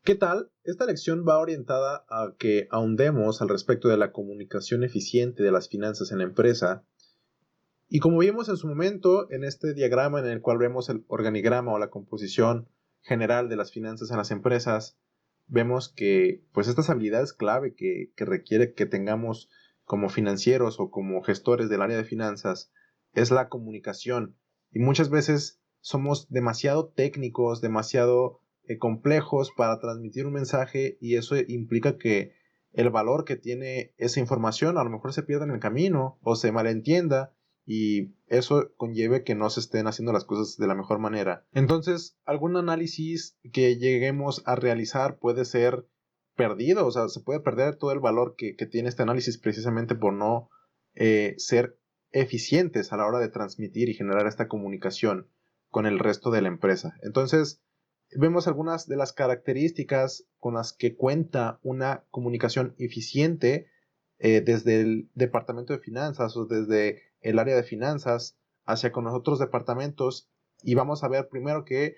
¿Qué tal? Esta lección va orientada a que ahondemos al respecto de la comunicación eficiente de las finanzas en la empresa. Y como vimos en su momento en este diagrama en el cual vemos el organigrama o la composición general de las finanzas en las empresas, vemos que pues estas habilidades clave que requiere que tengamos como financieros o como gestores del área de finanzas es la comunicación. Y muchas veces somos demasiado técnicos, demasiado complejos para transmitir un mensaje, y eso implica que el valor que tiene esa información a lo mejor se pierda en el camino o se malentienda, y eso conlleve que no se estén haciendo las cosas de la mejor manera. Entonces, algún análisis que lleguemos a realizar puede ser perdido, o sea, se puede perder todo el valor que tiene este análisis precisamente por no ser eficientes a la hora de transmitir y generar esta comunicación con el resto de la empresa. Entonces, vemos algunas de las características con las que cuenta una comunicación eficiente desde el departamento de finanzas o desde el área de finanzas hacia con los otros departamentos. Y vamos a ver primero que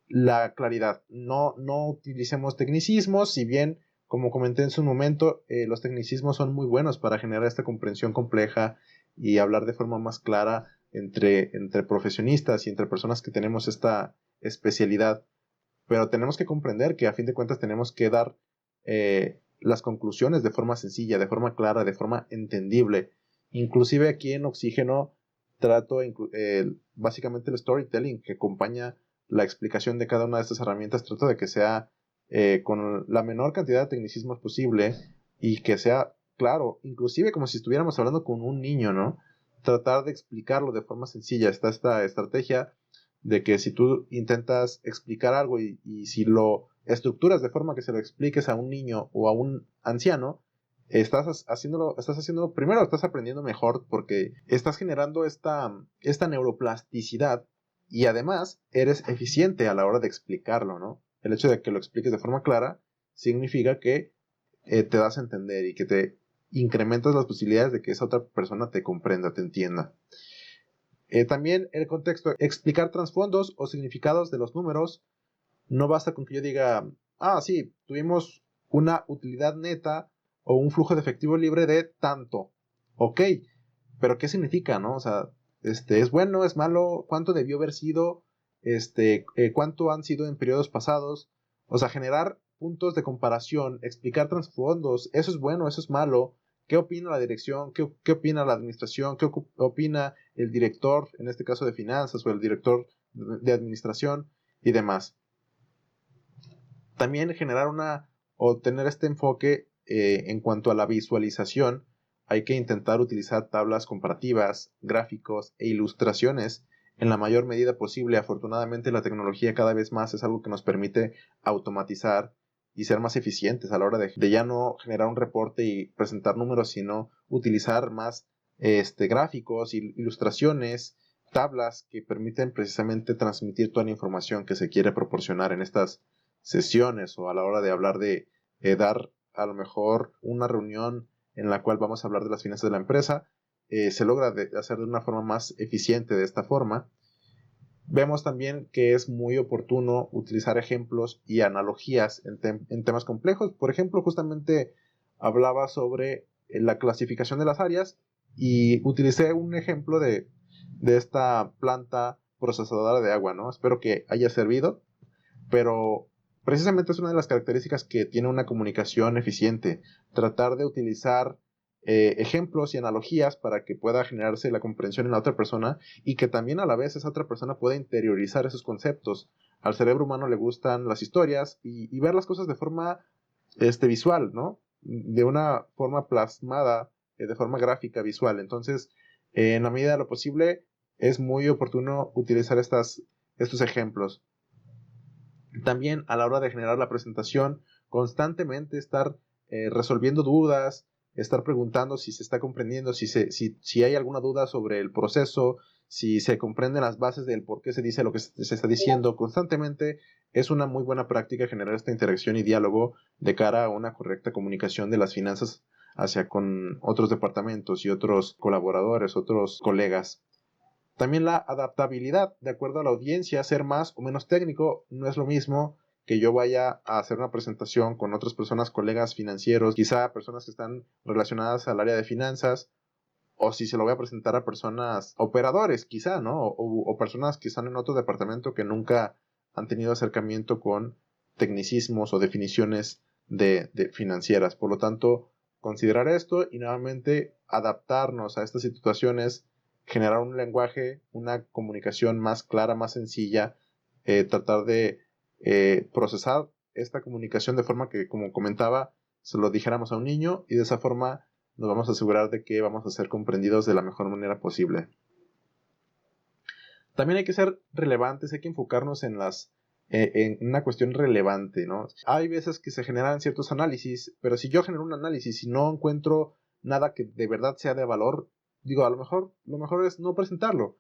la claridad. No utilicemos tecnicismos, si bien, como comenté en su momento, los tecnicismos son muy buenos para generar esta comprensión compleja y hablar de forma más clara entre profesionistas y entre personas que tenemos esta especialidad. Pero tenemos que comprender que a fin de cuentas tenemos que dar las conclusiones de forma sencilla, de forma clara, de forma entendible. Inclusive aquí en Oxígeno trato básicamente el storytelling que acompaña la explicación de cada una de estas herramientas, trato de que sea con la menor cantidad de tecnicismos posible y que sea claro, inclusive como si estuviéramos hablando con un niño, ¿no? Tratar de explicarlo de forma sencilla. Está esta estrategia de que si tú intentas explicar algo y si lo estructuras de forma que se lo expliques a un niño o a un anciano, primero estás aprendiendo mejor porque estás generando esta neuroplasticidad, y además eres eficiente a la hora de explicarlo, ¿no? El hecho de que lo expliques de forma clara significa que te das a entender y que te incrementas las posibilidades de que esa otra persona te comprenda, te entienda. También el contexto, explicar trasfondos o significados de los números. No basta con que yo diga, sí, tuvimos una utilidad neta o un flujo de efectivo libre de tanto. Ok, pero ¿qué significa, no? O sea, ¿es bueno, es malo? ¿Cuánto debió haber sido? ¿Cuánto han sido en periodos pasados? O sea, generar puntos de comparación, explicar trasfondos, eso es bueno, eso es malo. ¿Qué opina la dirección? ¿Qué opina la administración? ¿Qué opina el director, en este caso de finanzas, o el director de administración y demás? También generar o tener este enfoque en cuanto a la visualización. Hay que intentar utilizar tablas comparativas, gráficos e ilustraciones en la mayor medida posible. Afortunadamente, la tecnología cada vez más es algo que nos permite automatizar y ser más eficientes a la hora de ya no generar un reporte y presentar números, sino utilizar más gráficos, ilustraciones, tablas que permiten precisamente transmitir toda la información que se quiere proporcionar en estas sesiones o a la hora de hablar de dar a lo mejor una reunión en la cual vamos a hablar de las finanzas de la empresa. Se logra hacer de una forma más eficiente de esta forma. Vemos también que es muy oportuno utilizar ejemplos y analogías en temas complejos. Por ejemplo, justamente hablaba sobre la clasificación de las áreas y utilicé un ejemplo de esta planta procesadora de agua, ¿no? Espero que haya servido, pero precisamente es una de las características que tiene una comunicación eficiente, tratar de utilizar ejemplos y analogías para que pueda generarse la comprensión en la otra persona y que también a la vez esa otra persona pueda interiorizar esos conceptos. Al cerebro humano le gustan las historias y ver las cosas de forma visual, ¿no? De una forma plasmada, de forma gráfica, visual. Entonces, en la medida de lo posible, es muy oportuno utilizar estos ejemplos. También a la hora de generar la presentación, constantemente estar resolviendo dudas, estar preguntando si se está comprendiendo, si hay alguna duda sobre el proceso, si se comprenden las bases del por qué se dice lo que se está diciendo. Constantemente es una muy buena práctica generar esta interacción y diálogo de cara a una correcta comunicación de las finanzas hacia con otros departamentos y otros colaboradores, otros colegas. También la adaptabilidad, de acuerdo a la audiencia, ser más o menos técnico no es lo mismo que yo vaya a hacer una presentación con otras personas, colegas financieros, quizá personas que están relacionadas al área de finanzas, o si se lo voy a presentar a personas, operadores quizá, ¿no? O personas que están en otro departamento que nunca han tenido acercamiento con tecnicismos o definiciones de financieras. Por lo tanto, considerar esto y nuevamente adaptarnos a estas situaciones, generar un lenguaje, una comunicación más clara, más sencilla, tratar de procesar esta comunicación de forma que, como comentaba, se lo dijéramos a un niño y de esa forma nos vamos a asegurar de que vamos a ser comprendidos de la mejor manera posible. También hay que ser relevantes, hay que enfocarnos en una cuestión relevante, ¿no? Hay veces que se generan ciertos análisis, pero si yo genero un análisis y no encuentro nada que de verdad sea de valor, digo, a lo mejor es no presentarlo,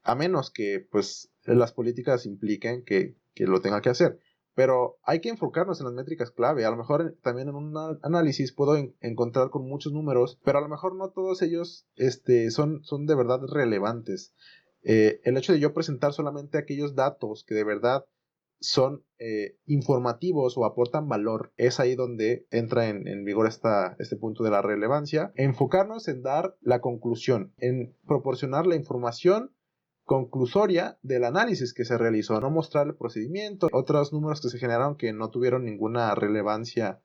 a menos que pues las políticas impliquen que lo tenga que hacer. Pero hay que enfocarnos en las métricas clave. A lo mejor también en un análisis puedo encontrar con muchos números, pero a lo mejor no todos ellos son de verdad relevantes. El hecho de yo presentar solamente aquellos datos que de verdad son informativos o aportan valor, es ahí donde entra en vigor este punto de la relevancia. Enfocarnos en dar la conclusión, en proporcionar la información conclusoria del análisis que se realizó, no mostrar el procedimiento, otros números que se generaron que no tuvieron ninguna relevancia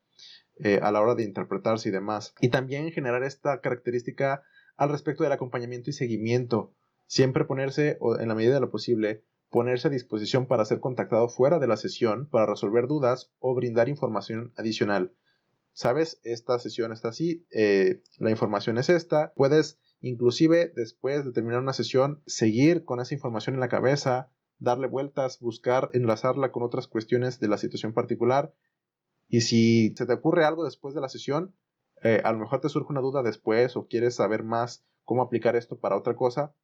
a la hora de interpretarse y demás. Y también generar esta característica al respecto del acompañamiento y seguimiento. Siempre ponerse, o en la medida de lo posible, ponerse a disposición para ser contactado fuera de la sesión, para resolver dudas o brindar información adicional. ¿Sabes? Esta sesión está así, la información es esta. Puedes inclusive después de terminar una sesión seguir con esa información en la cabeza, darle vueltas, buscar enlazarla con otras cuestiones de la situación particular. Y si se te ocurre algo después de la sesión, a lo mejor te surge una duda después o quieres saber más cómo aplicar esto para otra cosa,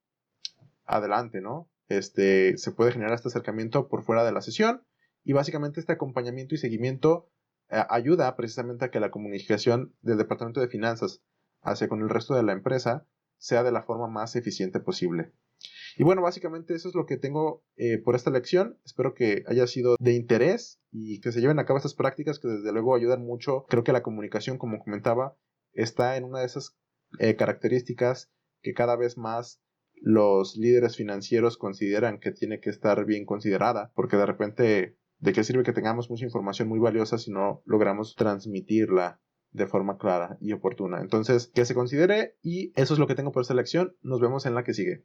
adelante, ¿no? Se puede generar este acercamiento por fuera de la sesión y básicamente este acompañamiento y seguimiento ayuda precisamente a que la comunicación del departamento de finanzas hacia con el resto de la empresa sea de la forma más eficiente posible. Y bueno, básicamente eso es lo que tengo por esta lección. Espero que haya sido de interés y que se lleven a cabo estas prácticas que desde luego ayudan mucho. Creo que la comunicación, como comentaba, está en una de esas características que cada vez más los líderes financieros consideran que tiene que estar bien considerada, porque de repente, ¿de qué sirve que tengamos mucha información muy valiosa si no logramos transmitirla de forma clara y oportuna? Entonces, que se considere y eso es lo que tengo por esta lección. Nos vemos en la que sigue.